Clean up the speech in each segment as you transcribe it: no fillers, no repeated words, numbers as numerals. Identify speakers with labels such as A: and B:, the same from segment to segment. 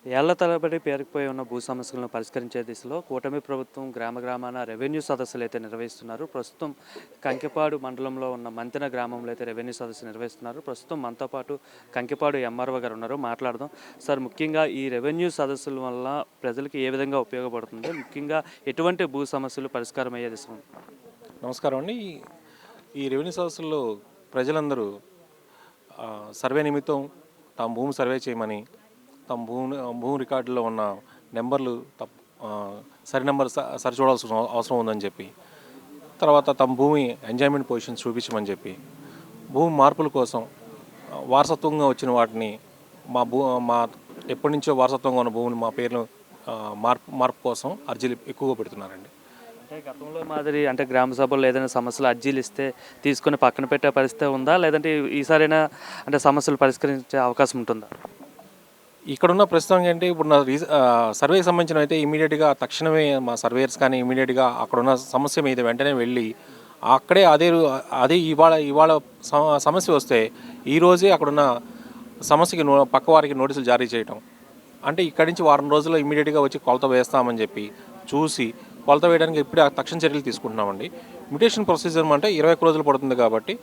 A: ఏళ్ల తరబడి పేరుకుపోయి ఉన్న భూ సమస్యలను పరిష్కరించే దిశలో కూటమి ప్రభుత్వం గ్రామ గ్రామాన రెవెన్యూ సదస్సులు అయితే నిర్వహిస్తున్నారు. ప్రస్తుతం కంకిపాడు మండలంలో ఉన్న మంతెన గ్రామంలో అయితే రెవెన్యూ సదస్సు నిర్వహిస్తున్నారు. ప్రస్తుతం మనతో పాటు కంకిపాడు ఎంఆర్ఓ గారు ఉన్నారు. మాట్లాడదాం. సార్, ముఖ్యంగా ఈ రెవెన్యూ సదస్సుల వల్ల ప్రజలకు ఏ విధంగా ఉపయోగపడుతుంది? ముఖ్యంగా ఎటువంటి భూ సమస్యలు పరిష్కారం అయ్యే దిశ ఉంది?
B: నమస్కారం అండి. ఈ రెవెన్యూ సదస్సుల్లో ప్రజలందరూ సర్వే నిమిత్తం తమ భూమి సర్వే చేయమని, తమ భూమి రికార్డులో ఉన్న నెంబర్లు సరి నెంబర్ సరిచూడాల్సిన అవసరం ఉందని చెప్పి, తర్వాత తమ భూమి ఎంజాయ్మెంట్ పొజిషన్ చూపించమని చెప్పి, భూమి మార్పుల కోసం వారసత్వంగా వచ్చిన వాటిని మా ఎప్పటి నుంచో వారసత్వంగా ఉన్న భూములు మా పేర్లు మార్పు కోసం అర్జీలు ఎక్కువగా పెడుతున్నారండి.
A: అంటే గతంలో మాదిరి అంటే గ్రామ సభల్లో ఏదైనా సమస్యలు అర్జీలు ఇస్తే తీసుకొని పక్కన పెట్టే పరిస్థితి ఉందా? లేదంటే ఈసారైనా అంటే సమస్యలు పరిష్కరించే అవకాశం ఉంటుందా?
B: ఇక్కడున్న ప్రస్తుతం ఏంటి, ఇప్పుడు నా సర్వేకి సంబంధించిన అయితే ఇమీడియట్గా తక్షణమే మా సర్వేయర్స్ కానీ ఇమీడియట్గా అక్కడున్న సమస్య మీద వెంటనే వెళ్ళి అక్కడే అదే ఇవాళ సమస్య వస్తే ఈరోజే అక్కడున్న సమస్యకి పక్క వారికి నోటీసులు జారీ చేయటం, అంటే ఇక్కడి నుంచి వారం రోజుల్లో ఇమీడియట్గా వచ్చి కొలత వేస్తామని చెప్పి చూసి కొలత వేయడానికి ఇప్పుడే తక్షణ చర్యలు తీసుకుంటున్నామండి. మ్యూటేషన్ ప్రొసీజర్ అంటే 21 రోజులు పడుతుంది కాబట్టి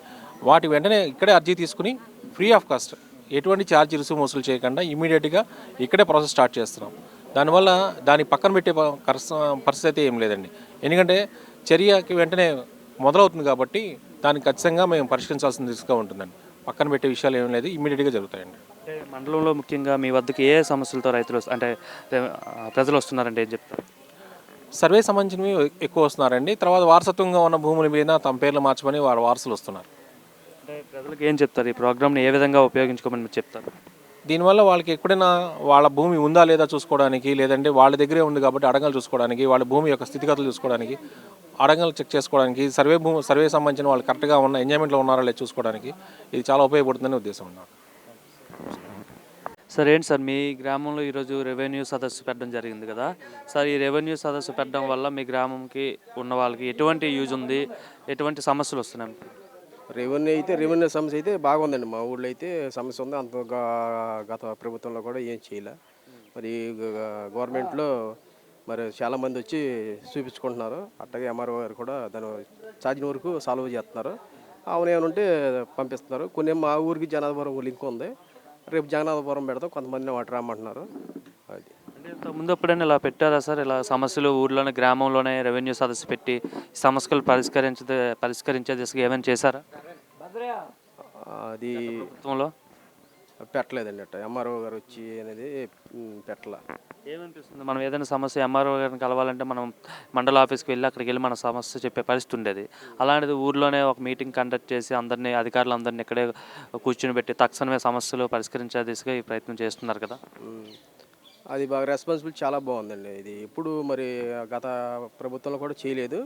B: వాటి వెంటనే ఇక్కడే అర్జీ తీసుకుని ఫ్రీ ఆఫ్ కాస్ట్ ఎటువంటి ఛార్జ్ రుసుము వసూలు చేయకుండా ఇమీడియట్గా ఇక్కడే ప్రాసెస్ స్టార్ట్ చేస్తున్నాం. దానివల్ల దాన్ని పక్కన పెట్టే పరిస్థితి అయితే ఏం లేదండి. ఎందుకంటే చర్యకి వెంటనే మొదలవుతుంది కాబట్టి దాన్ని ఖచ్చితంగా మేము పరిష్కరించాల్సిన దిశగా ఉంటుందండి. పక్కన పెట్టే విషయాలు ఏం లేదు, ఇమీడియట్గా జరుగుతాయండి.
A: అంటే మండలంలో ముఖ్యంగా మీ వద్దకు ఏ సమస్యలతో రైతులు అంటే ప్రజలు వస్తున్నారంటే ఏం చెప్తారు?
B: సర్వే సంబంధించినవి ఎక్కువ వస్తున్నారండి. తర్వాత వారసత్వంగా ఉన్న భూముల మీద తమ పేర్లు మార్చమని వారి వారసులు వస్తున్నారు.
A: అంటే ప్రజలకు ఏం చెప్తారు? ఈ ప్రోగ్రామ్ని ఏ విధంగా ఉపయోగించుకోమని మీరు చెప్తారు?
B: దీనివల్ల వాళ్ళకి ఎప్పుడైనా వాళ్ళ భూమి ఉందా లేదా చూసుకోవడానికి, లేదంటే వాళ్ళ దగ్గరే ఉంది కాబట్టి అడంగలు చూసుకోవడానికి, వాళ్ళ భూమి యొక్క స్థితిగతులు చూసుకోవడానికి, అడంగలు చెక్ చేసుకోవడానికి, సర్వే సంబంధించిన వాళ్ళు కరెక్ట్గా ఉన్న ఎంజాయ్మెంట్లో ఉన్నారా లేదా చూసుకోవడానికి ఇది చాలా ఉపయోగపడుతుందని ఉద్దేశం నాకు.
A: సార్, ఏంటి సార్, మీ గ్రామంలో ఈరోజు రెవెన్యూ సదస్సు పెట్టడం జరిగింది కదా సార్? ఈ రెవెన్యూ సదస్సు పెట్టడం వల్ల మీ గ్రామంకి ఉన్న వాళ్ళకి ఎటువంటి యూజ్ ఉంది? ఎటువంటి సమస్యలు వస్తున్నాయి?
C: రెవెన్యూ సమస్య అయితే బాగుందండి. మా ఊళ్ళో అయితే సమస్య ఉంది. అంత గత ప్రభుత్వంలో కూడా ఏం చేయలే. మరి గవర్నమెంట్లో మరి చాలామంది వచ్చి చూపించుకుంటున్నారు. అట్టగే ఎంఆర్ఓ గారు కూడా దాని సాధ్యం వరకు సాల్వ్ చేస్తున్నారు. ఏమైనా ఉంటే పంపిస్తున్నారు. కొన్ని మా ఊరికి జనాభారం లింక్ ఉంది. రేపు జగన్నాథపురం పెడతాం, కొంతమందిని వాటి రమ్మంటున్నారు. అది
A: అంటే ఇంతకుముందు ఎప్పుడైనా ఇలా పెట్టారా సార్? ఇలా సమస్యలు ఊర్లోనే గ్రామంలోనే రెవెన్యూ సదస్సు పెట్టి సమస్యలు పరిష్కరించే దిశగా ఏమైనా చేశారా
C: అది
A: ప్రభుత్వంలో?
C: పెట్టలేదండి. అట్ట ఎంఆర్ఓ గారు వచ్చి అనేది పెట్టలే.
A: ఏమనిపిస్తుంది, మనం ఏదైనా సమస్య ఎంఆర్ఓ గారిని కలవాలంటే మనం మండల ఆఫీస్కి వెళ్ళి అక్కడికి వెళ్ళి మన సమస్య చెప్పే పరిస్థితి ఉండేది. అలాంటిది ఊర్లోనే ఒక మీటింగ్ కండక్ట్ చేసి అధికారులందరినీ ఇక్కడే కూర్చుని పెట్టి తక్షణమే సమస్యలు పరిష్కరించే దిశగా ఈ ప్రయత్నం చేస్తున్నారు కదా.
C: అది బాగా రెస్పాన్సిబిలిటీ చాలా బాగుందండి. ఇది ఎప్పుడు మరి గత ప్రభుత్వంలో కూడా చేయలేదు.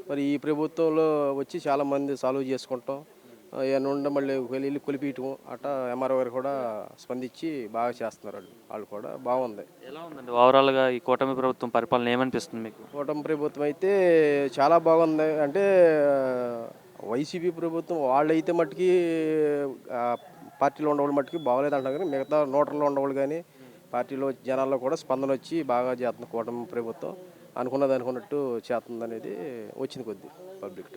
C: మరి ఈ ప్రభుత్వంలో వచ్చి చాలామంది సాల్వ్ చేసుకుంటాం, ఏమన్నా ఉండ మళ్ళీ వెళ్ళి కొలిపియటం అట్టా ఎంఆర్ఓ గారు కూడా స్పందించి బాగా చేస్తున్నారు. వాళ్ళు కూడా బాగుంది.
A: ఎలా ఉందండి ఓవరాల్గా ఈ కూటమి ప్రభుత్వం పరిపాలన ఏమనిపిస్తుంది మీకు?
C: కూటమి ప్రభుత్వం అయితే చాలా బాగుంది. అంటే వైసీపీ ప్రభుత్వం వాళ్ళైతే మట్టుకి పార్టీలో ఉండేవాళ్ళు మట్టుకి బాగోలేదు అంటారు. కానీ మిగతా నోటర్లో ఉండేవాళ్ళు కానీ పార్టీలో జనాల్లో కూడా స్పందన వచ్చి బాగా చేస్తుంది కూటమి ప్రభుత్వం. అనుకున్నట్టు చేస్తుంది అనేది వచ్చింది కొద్ది పబ్లిక్.